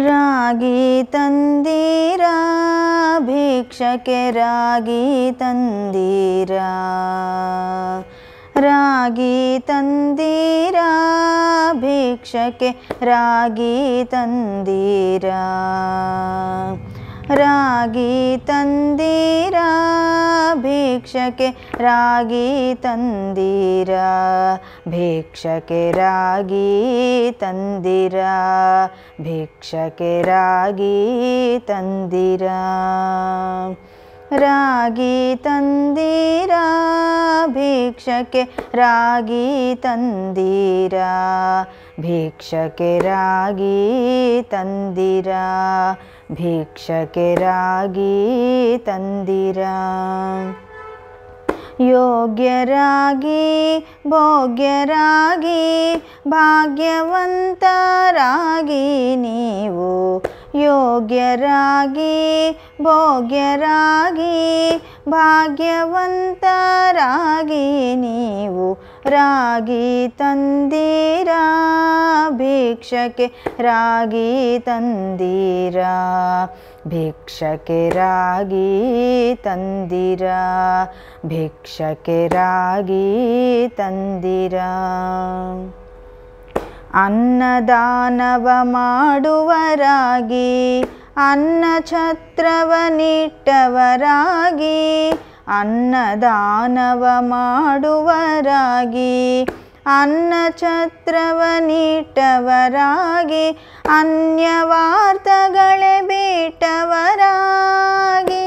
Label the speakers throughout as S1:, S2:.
S1: ರಾಗಿ ತಂದೀರಾ ಭಿಕ್ಷಕ್ಕೆ ರಾಗಿ ತಂದೀರಾ ರಾಗಿ ತಂದೀರಾ ಭಿಕ್ಷಕ್ಕೆ ರಾಗಿ ತಂದೀರಾ ರಾಗಿ ತಂದೀರಾ ಭಿಕ್ಷಕ್ಕೆ ರಾಗಿ ತಂದೀರಾ ಭಿಕ್ಷಕ್ಕೆ ರಾಗಿ ತಂದೀರಾ ಭಿಕ್ಷಕ್ಕೆ ರಾಗಿ ತಂದೀರಾ ರಾಗಿ ತಂದೀರಾ ಭಿಕ್ಷಕ್ಕೆ ರಾಗಿ ತಂದೀರಾ ಭಿಕ್ಷಕ್ಕೆ ರಾಗಿ ತಂದೀರಾ ಭಿಕ್ಷಕ್ಕೆ ರಾಗಿ ತಂದೀರಾ ಯೋಗ್ಯರಾಗಿ ಭೋಗ್ಯರಾಗಿ ಭಾಗ್ಯವಂತರಾಗಿ ನೀವು ಯೋಗ್ಯರಾಗಿ ಭೋಗ್ಯರಾಗಿ ಭಾಗ್ಯವಂತರಾಗಿ ನೀವು ರಾಗಿ ತಂದೀರಾ ಭಿಕ್ಷಕ್ಕೆ ರಾಗಿ ತಂದೀರಾ ಭಿಕ್ಷಕ್ಕೆ ರಾಗಿ ತಂದೀರಾ ಭಿಕ್ಷಕ್ಕೆ ರಾಗಿ ತಂದೀರಾ ಅನ್ನದಾನವ ಮಾಡುವರಾಗಿ ಅನ್ನ ಛತ್ರವನಿಟ್ಟವರಾಗಿ ಅನ್ನದಾನವ ಮಾಡುವರಾಗಿ ಅನ್ನ ಛತ್ರವನಿಟ್ಟವರಾಗಿ ಅನ್ಯವಾರ್ತಗಳೇ ಬಿಟ್ಟವರಾಗಿ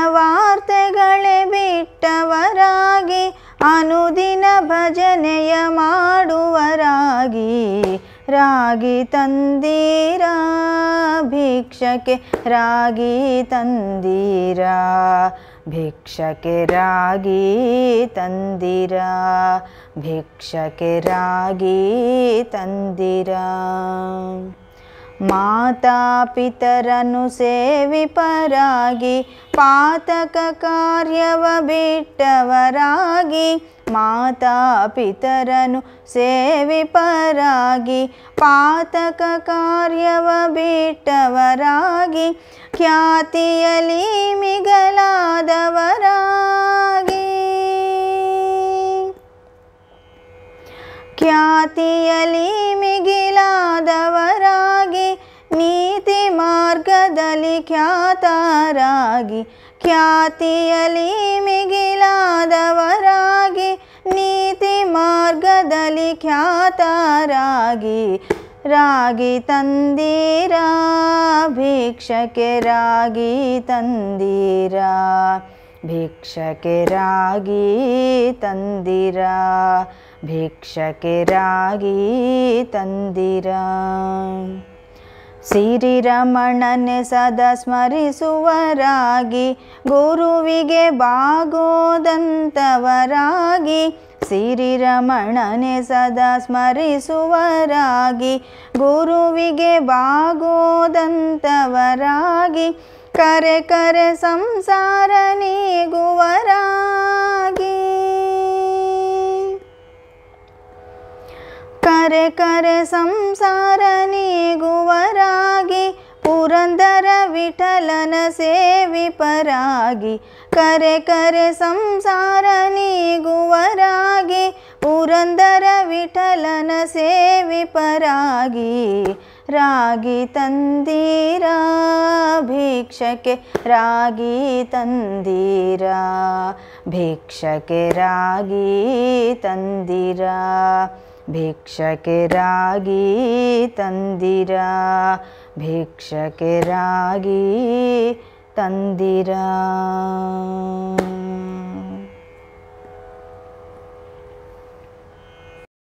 S1: ಅನ್ಯವಾರ್ತೆಗಳೇ ಬಿಟ್ಟವರಾಗಿ ಅನುದಿನ ಭಜನೆಯ ಮಾಡುವರಾಗಿ ರಾಗಿ ತಂದೀರಾ ಭಿಕ್ಷಕ್ಕೆ ರಾಗಿ ತಂದೀರಾ ಭಿಕ್ಷಕ್ಕೆ ರಾಗಿ ತಂದೀರಾ ಭಿಕ್ಷಕ್ಕೆ ರಾಗಿ ತಂದೀರಾ ಮಾತಾ ಪಿತರನ್ನು ಸೇವಿಪರಾಗಿ ಪಾತಕ ಕಾರ್ಯವ ಬಿಟ್ಟವರಾಗಿ ಮಾತಾ ಪಿತರನ್ನು ಸೇವಿಪರಾಗಿ ಪಾತಕ ಕಾರ್ಯವ ಬಿಟ್ಟವರಾಗಿ ಖ್ಯಾತಿಯಲಿ ಮಿಗಲಾದವರಾಗಿ ಖ್ಯಾತಿಯಲಿ ಮಿಗಿಲಾದವರಾಗಿ ನೀತಿ ಮಾರ್ಗದಲ್ಲಿ ಖ್ಯಾತರಾಗಿ ಖ್ಯಾತಿಯಲಿ ಮಿಗಿಲಾದವರಾಗಿ ನೀತಿ ಮಾರ್ಗದಲ್ಲಿ ಖ್ಯಾತರಾಗಿ ರಾಗಿ ತಂದೀರಾ ಭಿಕ್ಷಕ್ಕೆ ರಾಗಿ ತಂದೀರಾ ಭಿಕ್ಷಕ್ಕೆ ರಾಗಿ ತಂದೀರಾ ಭಿಕ್ಷಕ್ಕೆ ರಾಗಿ ತಂದೀರಾ ಶ್ರೀರಮಣನೆ ಸದಾ ಸ್ಮರಿಸುವರಾಗಿ ಗುರುವಿಗೆ ಬಾಗೋದಂತವರಾಗಿ ಶ್ರೀರಮಣನೆ ಸದಾ ಸ್ಮರಿಸುವರಾಗಿ ಗುರುವಿಗೆ ಬಾಗೋದಂತವರಾಗಿ ಕರೆ ಕರೆ ಸಂಸಾರ ನೀಗುವರಾಗಿ ಕರೆ ಕರೆ ಸಂಸಾರ ನೀಗುವರಾಗಿ ಪುರಂದರ ವಿಠಲನ ಸೇವಿಪರಾಗಿ ಕರೆ ಕರೆ ಸಂಸಾರ ನೀಗುವರಾಗಿ ಪುರಂದರ ವಿಠಲನ ಸೇವಿಪರಾಗಿ ರಾಗಿ ತಂದೀರಾ ಭಿಕ್ಷಕ್ಕೆ ರಾಗಿ ತಂದೀರಾ ಭಿಕ್ಷಕ್ಕೆ ರಾಗಿ ತಂದೀರಾ ಭಿಕ್ಷಕ್ಕೆ ರಾಗಿ ತಂದೀರಾ ಭಿಕ್ಷಕ್ಕೆ ರಾಗಿ ತಂದೀರಾ